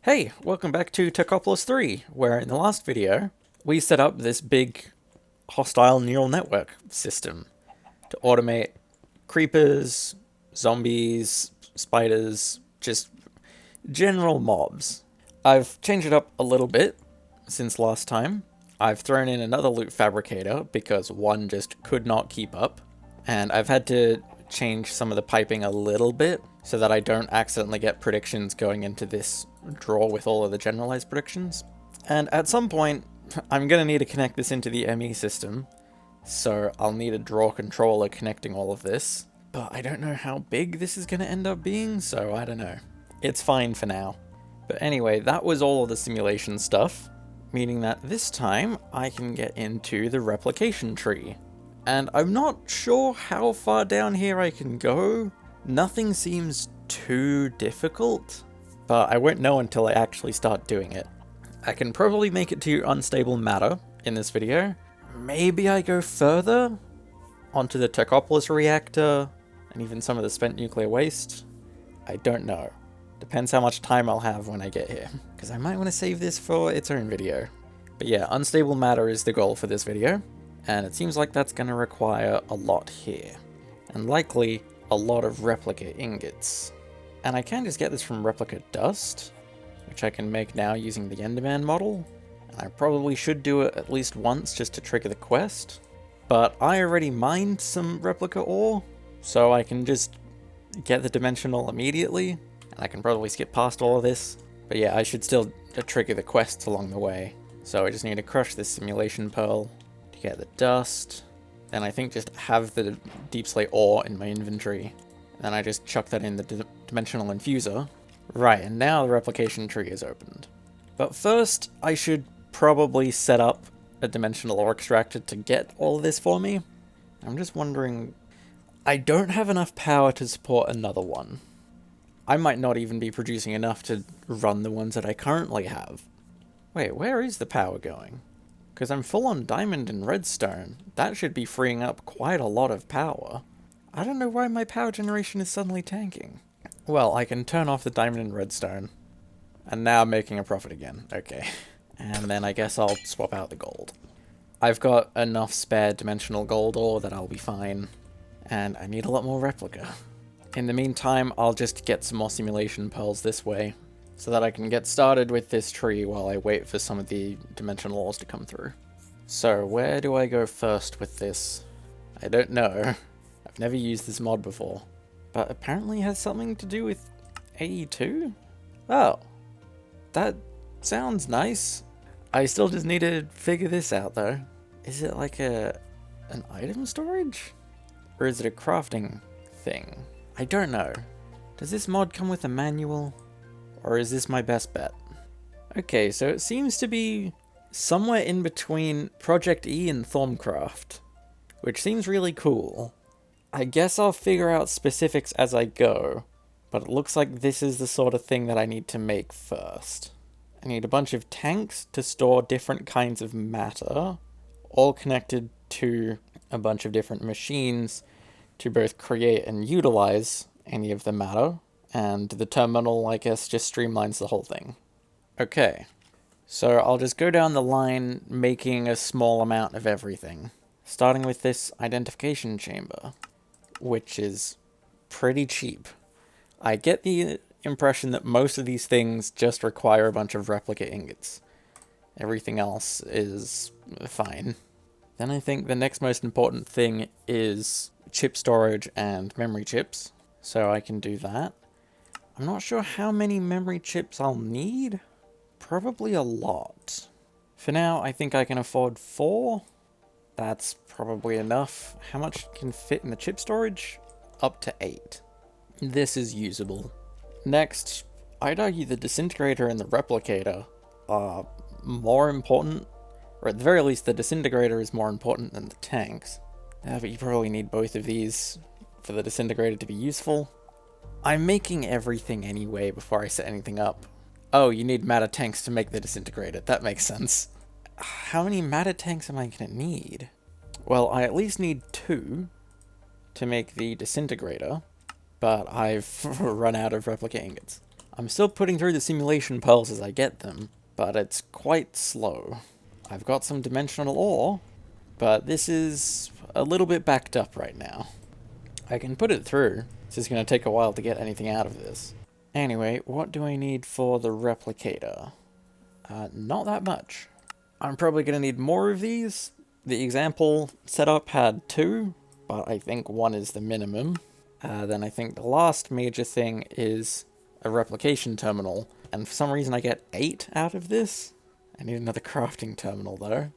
Hey, welcome back to Techopolis 3, where in the last video, we set up this big hostile neural network system to automate creepers, zombies, spiders, just general mobs. I've changed it up a little bit since last time. I've thrown in another loot fabricator because one just could not keep up, and I've had to change some of the piping a little bit so that I don't accidentally get predictions going into this drawer with all of the generalized predictions. And at some point, I'm going to need to connect this into the ME system, so I'll need a drawer controller connecting all of this. But I don't know how big this is going to end up being, so I don't know. It's fine for now. But anyway, that was all of the simulation stuff, meaning that this time I can get into the replication tree. And I'm not sure how far down here I can go. Nothing seems too difficult, but I won't know until I actually start doing it. I can probably make it to unstable matter in this video. Maybe I go further onto the Techopolis reactor and even some of the spent nuclear waste. I don't know. Depends how much time I'll have when I get here, because I might want to save this for its own video. But yeah, unstable matter is the goal for this video, and it seems like that's going to require a lot here, and likely a lot of replica ingots. And I can just get this from replica dust, which I can make now using the Enderman model, and I probably should do it at least once just to trigger the quest, but I already mined some replica ore, so I can just get the dimensional immediately, and I can probably skip past all of this. But yeah, I should still trigger the quests along the way. So I just need to crush this simulation pearl to get the dust. Then I think just have the deep slate ore in my inventory. Then I just chuck that in the dimensional infuser. Right, and now the replication tree is opened. But first, I should probably set up a dimensional ore extractor to get all of this for me. I'm just wondering, I don't have enough power to support another one. I might not even be producing enough to run the ones that I currently have. Wait, where is the power going? Because I'm full on diamond and redstone. That should be freeing up quite a lot of power. I don't know why my power generation is suddenly tanking. Well, I can turn off the diamond and redstone. And now I'm making a profit again. Okay. And then I guess I'll swap out the gold. I've got enough spare dimensional gold ore that I'll be fine. And I need a lot more replica. In the meantime, I'll just get some more simulation pearls this way, so that I can get started with this tree while I wait for some of the dimensional ores to come through. So where do I go first with this? I don't know. I've never used this mod before, but apparently it has something to do with AE2? Oh, that sounds nice. I still just need to figure this out though. Is it like an item storage? Or is it a crafting thing? I don't know. Does this mod come with a manual? Or is this my best bet? Okay, so it seems to be somewhere in between Project E and Thorncraft, which seems really cool. I guess I'll figure out specifics as I go, but it looks like this is the sort of thing that I need to make first. I need a bunch of tanks to store different kinds of matter, all connected to a bunch of different machines to both create and utilize any of the matter, and the terminal, I guess, just streamlines the whole thing. Okay, so I'll just go down the line making a small amount of everything, starting with this identification chamber, which is pretty cheap. I get the impression that most of these things just require a bunch of replica ingots. Everything else is fine. Then I think the next most important thing is chip storage and memory chips, so I can do that. I'm not sure how many memory chips I'll need. Probably a lot. For now, I think I can afford 4. That's probably enough. How much can fit in the chip storage? Up to 8. This is usable. Next, I'd argue the disintegrator and the replicator are more important, or at the very least the disintegrator is more important than the tanks. But you probably need both of these for the disintegrator to be useful. I'm making everything anyway before I set anything up. Oh, you need matter tanks to make the disintegrator. That makes sense. How many matter tanks am I going to need? Well, I at least need 2 to make the disintegrator, but I've run out of replica ingots. I'm still putting through the simulation pearls as I get them, but it's quite slow. I've got some dimensional ore, but this is a little bit backed up right now. I can put it through. It's just going to take a while to get anything out of this. Anyway, what do I need for the replicator? Not that much. I'm probably going to need more of these. The example setup had 2, but I think 1 is the minimum. Then I think the last major thing is a replication terminal. And for some reason I get 8 out of this. I need another crafting terminal though.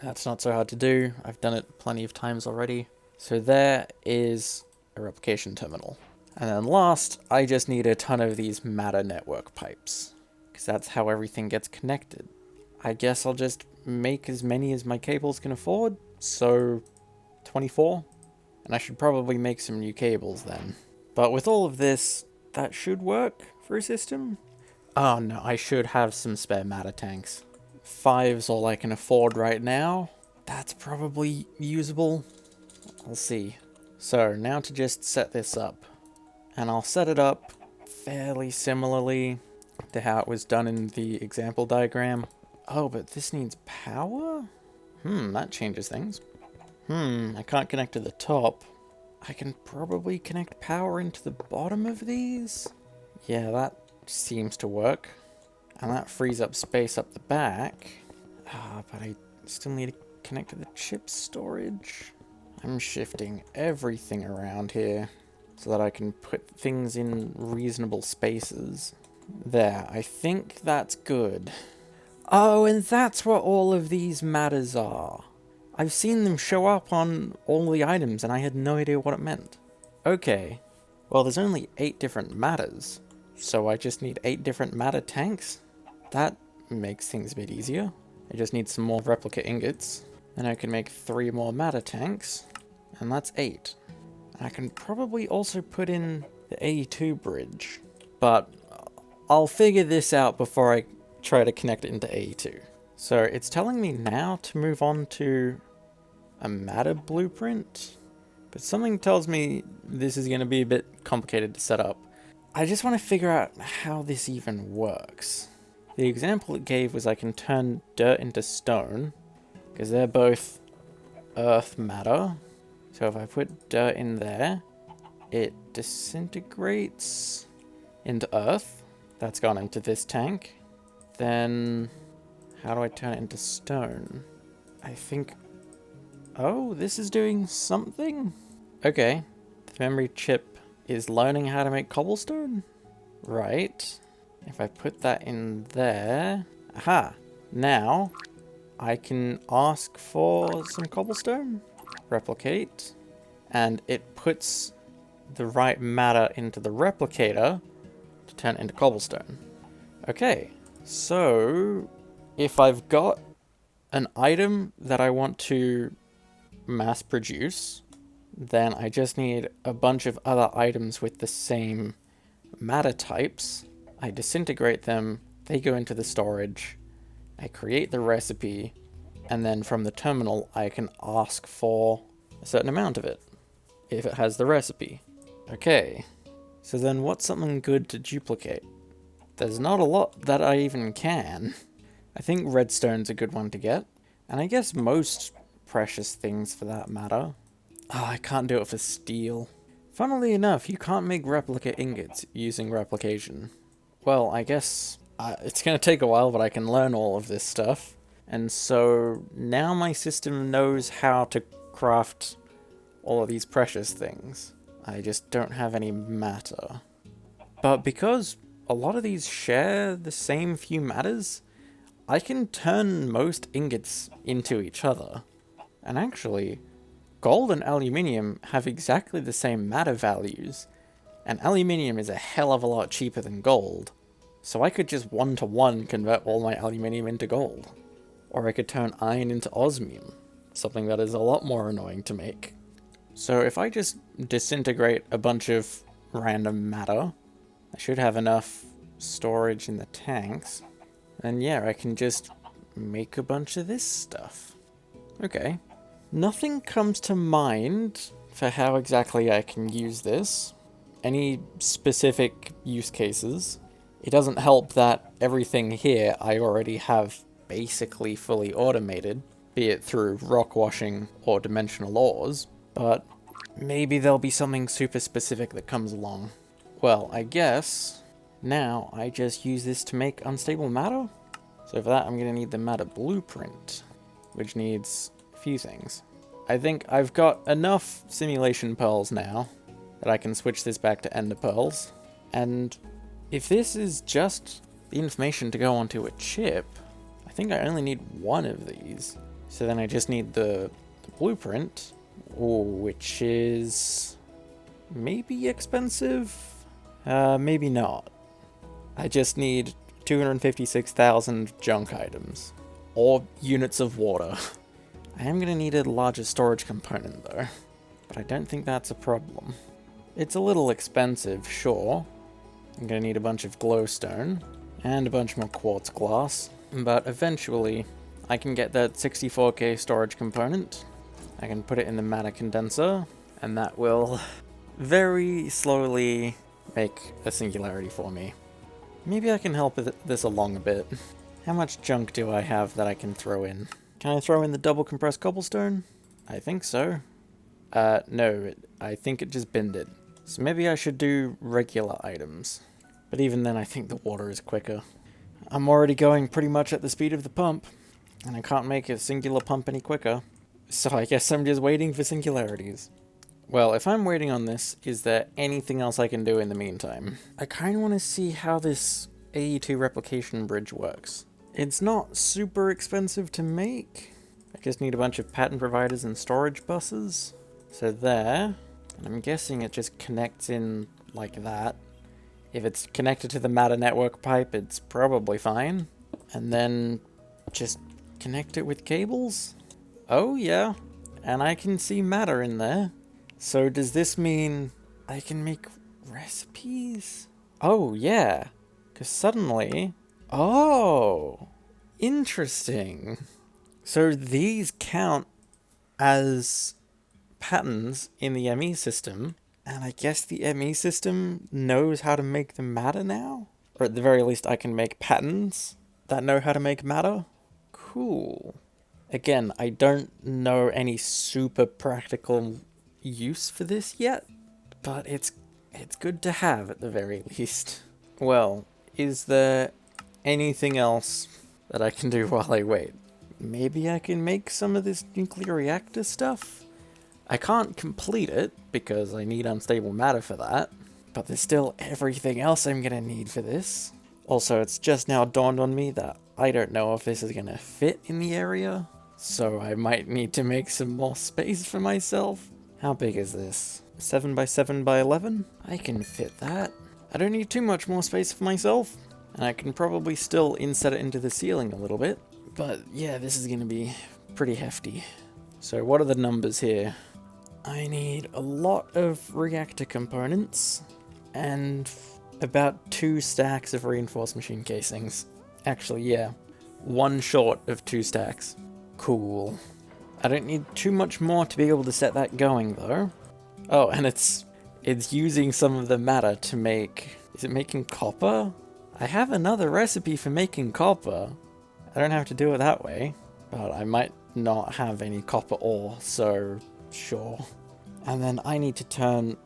That's not so hard to do. I've done it plenty of times already. So there is a replication terminal. And then last, I just need a ton of these matter network pipes, because that's how everything gets connected. I guess I'll just make as many as my cables can afford, so 24. And I should probably make some new cables then. But with all of this, that should work for a system. Oh no, I should have some spare matter tanks. 5's all I can afford right now. That's probably usable. I'll see. So now to just set this up. And I'll set it up fairly similarly to how it was done in the example diagram. Oh, but this needs power? That changes things. I can't connect to the top. I can probably connect power into the bottom of these? Yeah, that seems to work. And that frees up space up the back. But I still need to connect to the chip storage. I'm shifting everything around here so that I can put things in reasonable spaces. There, I think that's good. Oh, and that's what all of these matters are. I've seen them show up on all the items and I had no idea what it meant. Okay, well there's only 8 different matters, so I just need 8 different matter tanks? That makes things a bit easier. I just need some more replica ingots, then I can make 3 more matter tanks, and that's 8. I can probably also put in the A2 bridge, but I'll figure this out before I try to connect it into A2. So it's telling me now to move on to a matter blueprint, but something tells me this is going to be a bit complicated to set up. I just want to figure out how this even works. The example it gave was I can turn dirt into stone, because they're both earth matter. So if I put dirt in there, it disintegrates into earth. That's gone into this tank. Then, how do I turn it into stone? I think... Oh, this is doing something? Okay. The memory chip is learning how to make cobblestone? Right. If I put that in there... Aha! Now, I can ask for some cobblestone. Replicate, and it puts the right matter into the replicator to turn it into cobblestone. Okay, so if I've got an item that I want to mass produce, then I just need a bunch of other items with the same matter types. I disintegrate them, they go into the storage, I create the recipe, and then from the terminal I can ask for a certain amount of it, if it has the recipe. Okay, so then what's something good to duplicate? There's not a lot that I even can. I think redstone's a good one to get, and I guess most precious things for that matter. Oh, I can't do it for steel. Funnily enough, you can't make replica ingots using replication. Well, I guess it's gonna take a while, but I can learn all of this stuff. And so now my system knows how to craft all of these precious things. I just don't have any matter. But because a lot of these share the same few matters, I can turn most ingots into each other. And actually, gold and aluminium have exactly the same matter values, and aluminium is a hell of a lot cheaper than gold. So I could just one-to-one convert all my aluminium into gold. Or I could turn iron into osmium, something that is a lot more annoying to make. So if I just disintegrate a bunch of random matter, I should have enough storage in the tanks. And yeah, I can just make a bunch of this stuff. Okay. Nothing comes to mind for how exactly I can use this. Any specific use cases. It doesn't help that everything here I already have basically fully automated, be it through rock washing or dimensional ores, but maybe there'll be something super specific that comes along. Well, I guess now I just use this to make unstable matter. So for that, I'm going to need the matter blueprint, which needs a few things. I think I've got enough simulation pearls now that I can switch this back to ender pearls. And if this is just the information to go onto a chip, I think I only need one of these. So then I just need the blueprint, which is maybe expensive, maybe not. I just need 256,000 junk items, or units of water. I am going to need a larger storage component though, but I don't think that's a problem. It's a little expensive, sure. I'm going to need a bunch of glowstone, and a bunch more quartz glass, but eventually I can get that 64K storage component. I can put it in the matter condenser, and that will very slowly make a singularity for me. Maybe I can help this along a bit. How much junk do I have that I can throw in? Can I throw in the double compressed cobblestone? I think so. No, I think it just binned it. So maybe I should do regular items. But even then I think the water is quicker. I'm already going pretty much at the speed of the pump, and I can't make a singular pump any quicker. So I guess I'm just waiting for singularities. Well, if I'm waiting on this, is there anything else I can do in the meantime? I kind of want to see how this AE2 replication bridge works. It's not super expensive to make. I just need a bunch of pattern providers and storage buses. So there, and I'm guessing it just connects in like that. If it's connected to the matter network pipe, it's probably fine. And then just connect it with cables? Oh yeah, and I can see matter in there. So does this mean I can make recipes? Oh yeah, because suddenly... Oh, interesting. So these count as patterns in the ME system, and I guess the ME system knows how to make the matter now? Or at the very least I can make patterns that know how to make matter? Cool. Again, I don't know any super practical use for this yet, but it's good to have at the very least. Well, is there anything else that I can do while I wait? Maybe I can make some of this nuclear reactor stuff? I can't complete it because I need unstable matter for that, but there's still everything else I'm gonna need for this. Also, it's just now dawned on me that I don't know if this is gonna fit in the area, so I might need to make some more space for myself. How big is this? 7 by 7 by 11? I can fit that. I don't need too much more space for myself, and I can probably still inset it into the ceiling a little bit. But yeah, this is gonna be pretty hefty. So what are the numbers here? I need a lot of reactor components, and about 2 stacks of reinforced machine casings. Actually, yeah, 1 short of 2 stacks. Cool. I don't need too much more to be able to set that going, though. Oh, and it's using some of the matter to make... Is it making copper? I have another recipe for making copper. I don't have to do it that way, but I might not have any copper ore, so sure. And then I need to turn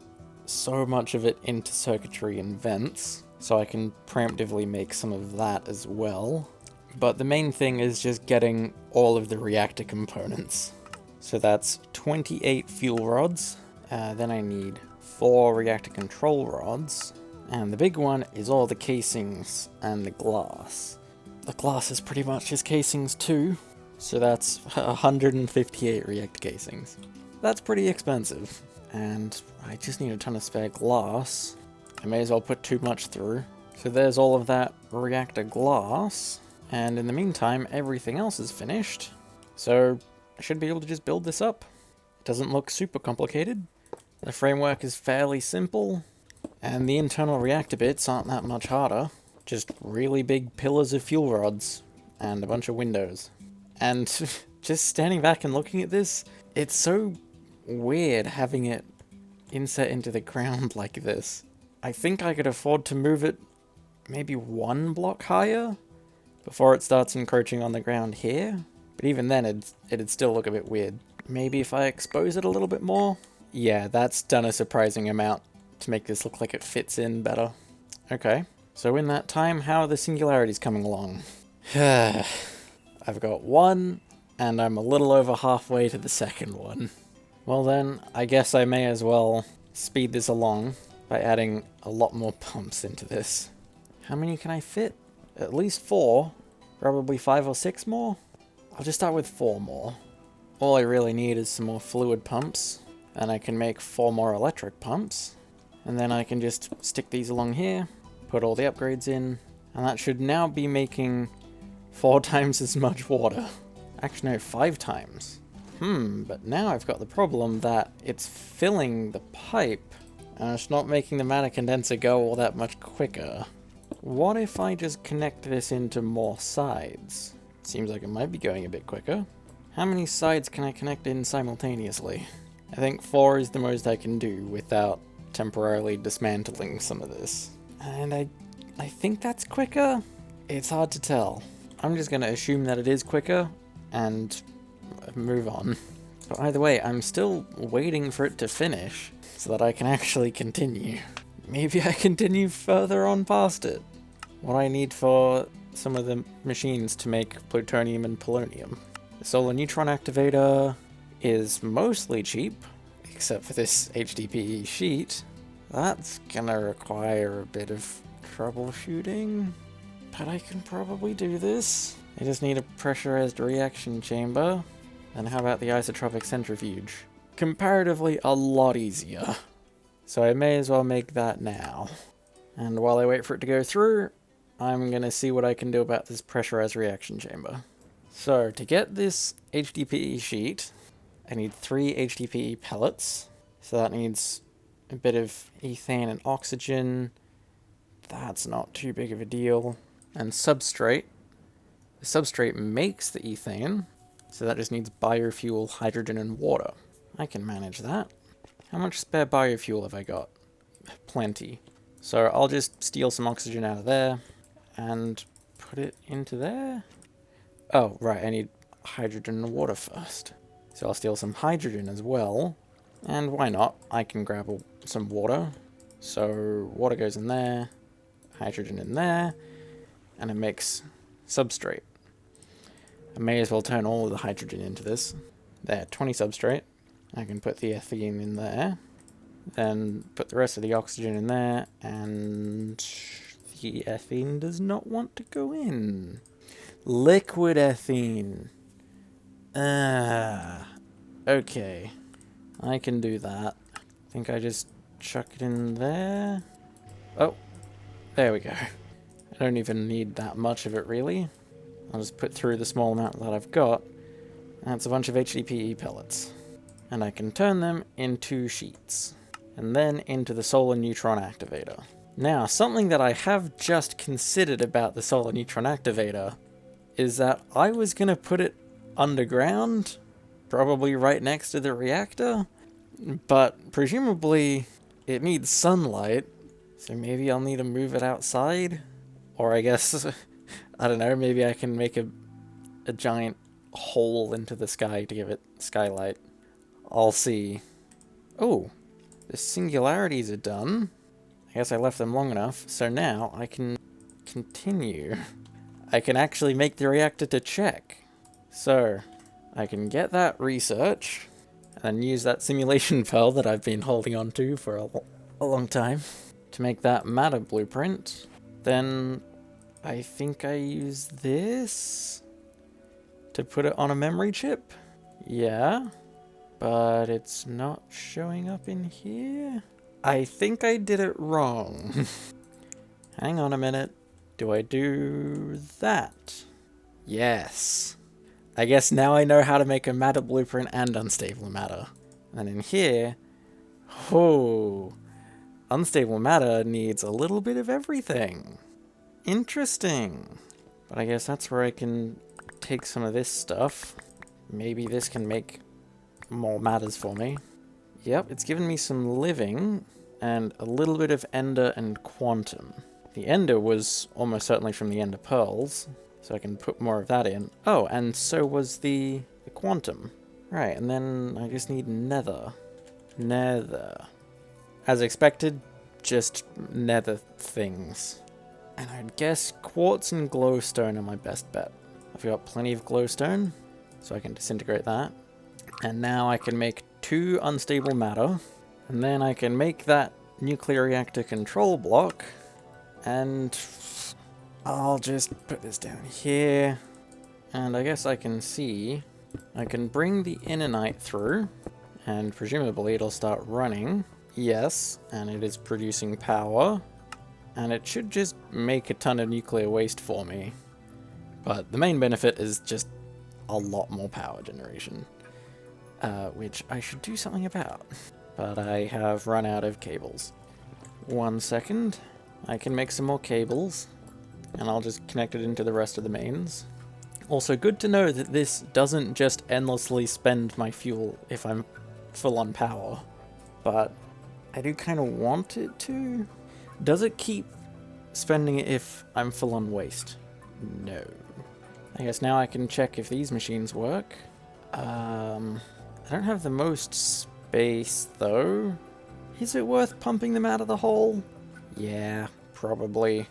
so much of it into circuitry and vents, so I can preemptively make some of that as well. But the main thing is just getting all of the reactor components. So that's 28 fuel rods. Then I need 4 reactor control rods. And the big one is all the casings and the glass. The glass is pretty much just casings too. So that's 158 reactor casings. That's pretty expensive. And I just need a ton of spare glass. I may as well put too much through. So there's all of that reactor glass. And in the meantime, everything else is finished. So I should be able to just build this up. It doesn't look super complicated. The framework is fairly simple. And the internal reactor bits aren't that much harder. Just really big pillars of fuel rods. And a bunch of windows. And just standing back and looking at this, it's so weird having it inset into the ground like this. I think I could afford to move it maybe 1 block higher before it starts encroaching on the ground here. But even then, it'd still look a bit weird. Maybe if I expose it a little bit more? Yeah, that's done a surprising amount to make this look like it fits in better. Okay, so in that time, how are the singularities coming along? I've got 1, and I'm a little over halfway to the second one. Well then, I guess I may as well speed this along by adding a lot more pumps into this. How many can I fit? At least 4. Probably 5 or 6 more? I'll just start with 4 more. All I really need is some more fluid pumps, and I can make 4 more electric pumps. And then I can just stick these along here, put all the upgrades in, and that should now be making 4 times as much water. Actually, no, 5 times. But now I've got the problem that it's filling the pipe, and it's not making the matter condenser go all that much quicker. What if I just connect this into more sides? Seems like it might be going a bit quicker. How many sides can I connect in simultaneously? I think 4 is the most I can do without temporarily dismantling some of this. And I think that's quicker? It's hard to tell. I'm just gonna assume that it is quicker, and move on. But either way, I'm still waiting for it to finish so that I can actually continue. Maybe I continue further on past it. What I need for some of the machines to make plutonium and polonium. The solar neutron activator is mostly cheap, except for this HDPE sheet. That's gonna require a bit of troubleshooting, but I can probably do this. I just need a pressurized reaction chamber. And how about the isotropic centrifuge? Comparatively a lot easier. So I may as well make that now. And while I wait for it to go through, I'm gonna see what I can do about this pressurized reaction chamber. So to get this HDPE sheet, I need 3 HDPE pellets. So that needs a bit of ethane and oxygen. That's not too big of a deal. And substrate. The substrate makes the ethane, so that just needs biofuel, hydrogen, and water. I can manage that. How much spare biofuel have I got? Plenty. So I'll just steal some oxygen out of there and put it into there. Oh, right, I need hydrogen and water first. So I'll steal some hydrogen as well. And why not? I can grab some water. So water goes in there, hydrogen in there, and it makes substrate. I may as well turn all of the hydrogen into this. There, 20 substrate. I can put the ethene in there. Then put the rest of the oxygen in there, and the ethene does not want to go in. Liquid ethene. Okay. I can do that. I think I just chuck it in there. Oh, there we go. I don't even need that much of it, really. I'll just put through the small amount that I've got. That's a bunch of HDPE pellets. And I can turn them into sheets. And then into the solar neutron activator. Now, something that I have just considered about the solar neutron activator is that I was going to put it underground, probably right next to the reactor, but presumably it needs sunlight, so maybe I'll need to move it outside. Or I guess, I don't know, maybe I can make a giant hole into the sky to give it skylight. I'll see. Oh, the singularities are done. I guess I left them long enough, so now I can continue. I can actually make the reactor to check. So, I can get that research, and use that simulation file that I've been holding on to for a long time, to make that matter blueprint. Then, I think I use this to put it on a memory chip. Yeah, but it's not showing up in here. I think I did it wrong. Hang on a minute. Do I do that? Yes. I guess now I know how to make a matter blueprint and unstable matter. And in here, oh, unstable matter needs a little bit of everything. Interesting. But I guess that's where I can take some of this stuff. Maybe this can make more matters for me. Yep, it's given me some living and a little bit of ender and quantum. The ender was almost certainly from the ender pearls, so I can put more of that in. Oh, and so was the quantum. Right, and then I just need nether. Nether. As expected, just nether things. And I'd guess quartz and glowstone are my best bet. I've got plenty of glowstone, so I can disintegrate that. And now I can make 2 unstable matter. And then I can make that nuclear reactor control block. And I'll just put this down here. And I guess I can see I can bring the innerite through. And presumably it'll start running. Yes, and it is producing power. And it should just make a ton of nuclear waste for me. But the main benefit is just a lot more power generation. Which I should do something about. But I have run out of cables. 1 second. I can make some more cables. And I'll just connect it into the rest of the mains. Also, good to know that this doesn't just endlessly spend my fuel if I'm full on power. But I do kind of want it to. Does it keep spending it if I'm full on waste? No. I guess now I can check if these machines work. I don't have the most space, though. Is it worth pumping them out of the hole? Yeah, probably.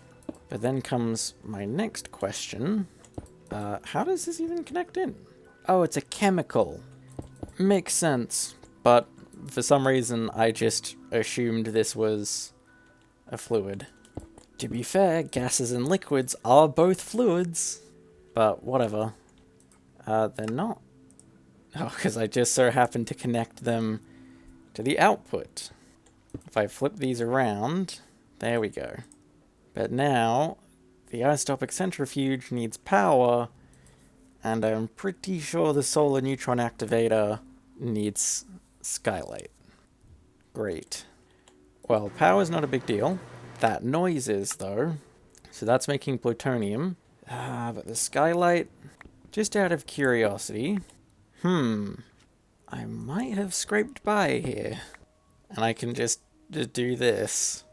But then comes my next question. How does this even connect in? Oh, it's a chemical. Makes sense. But for some reason, I just assumed this was a fluid. To be fair, gases and liquids are both fluids. But whatever. They're not. Oh, because I just so happened to connect them to the output. If I flip these around, there we go. But now, the isotopic centrifuge needs power, and I'm pretty sure the solar neutron activator needs skylight. Great. Well, power's not a big deal. That noise is, though. So that's making plutonium. But the skylight, just out of curiosity, I might have scraped by here. And I can just do this.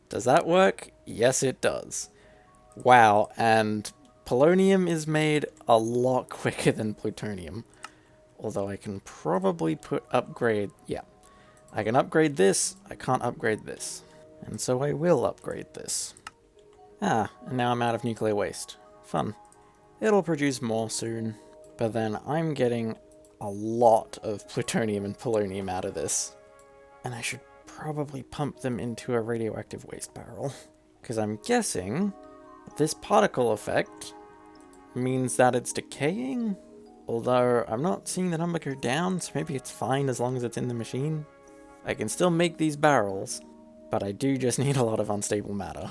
Does that work? Yes, it does. Wow, and polonium is made a lot quicker than plutonium. Although I can probably upgrade, yeah. I can upgrade this, I can't upgrade this. And so I will upgrade this. And now I'm out of nuclear waste. Fun. It'll produce more soon. But then I'm getting a lot of plutonium and polonium out of this. And I should probably pump them into a radioactive waste barrel. Because I'm guessing this particle effect means that it's decaying. Although I'm not seeing the number go down, so maybe it's fine as long as it's in the machine. I can still make these barrels, but I do just need a lot of unstable matter.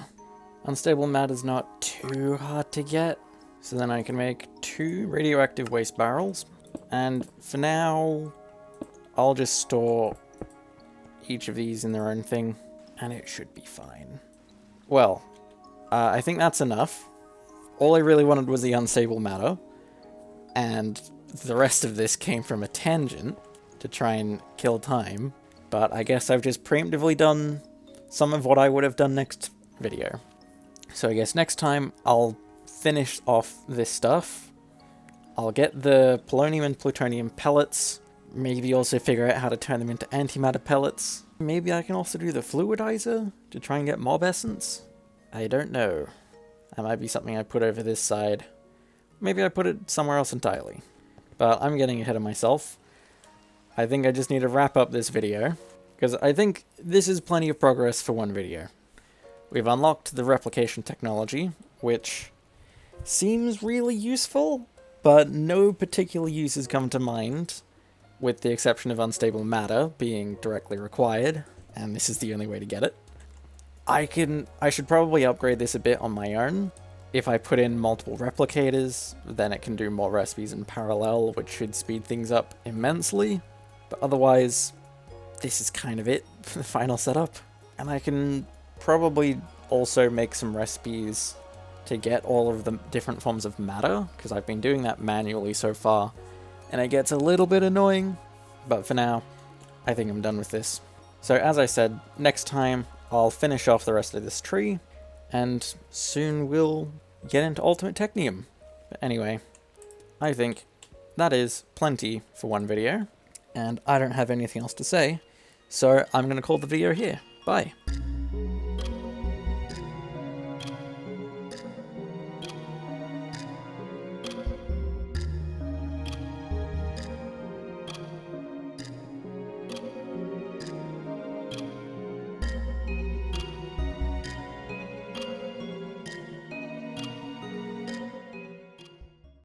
Unstable matter's not too hard to get, so then I can make 2 radioactive waste barrels. And for now, I'll just store each of these in their own thing, and it should be fine. Well, I think that's enough. All I really wanted was the unstable matter, and the rest of this came from a tangent to try and kill time, but I guess I've just preemptively done some of what I would have done next video. So I guess next time I'll finish off this stuff. I'll get the polonium and plutonium pellets, maybe also figure out how to turn them into antimatter pellets. Maybe I can also do the fluidizer to try and get mob essence. I don't know. That might be something I put over this side. Maybe I put it somewhere else entirely. But I'm getting ahead of myself. I think I just need to wrap up this video, because I think this is plenty of progress for one video. We've unlocked the replication technology, which seems really useful, but no particular uses come to mind, with the exception of unstable matter being directly required, and this is the only way to get it. I should probably upgrade this a bit on my own. If I put in multiple replicators, then it can do more recipes in parallel, which should speed things up immensely. But otherwise, this is kind of it for the final setup. And I can probably also make some recipes to get all of the different forms of matter, because I've been doing that manually so far, and it gets a little bit annoying. But for now, I think I'm done with this. So as I said, next time I'll finish off the rest of this tree, and soon we'll get into Ultimate Technium. But anyway, I think that is plenty for one video, and I don't have anything else to say, so I'm going to call the video here. Bye.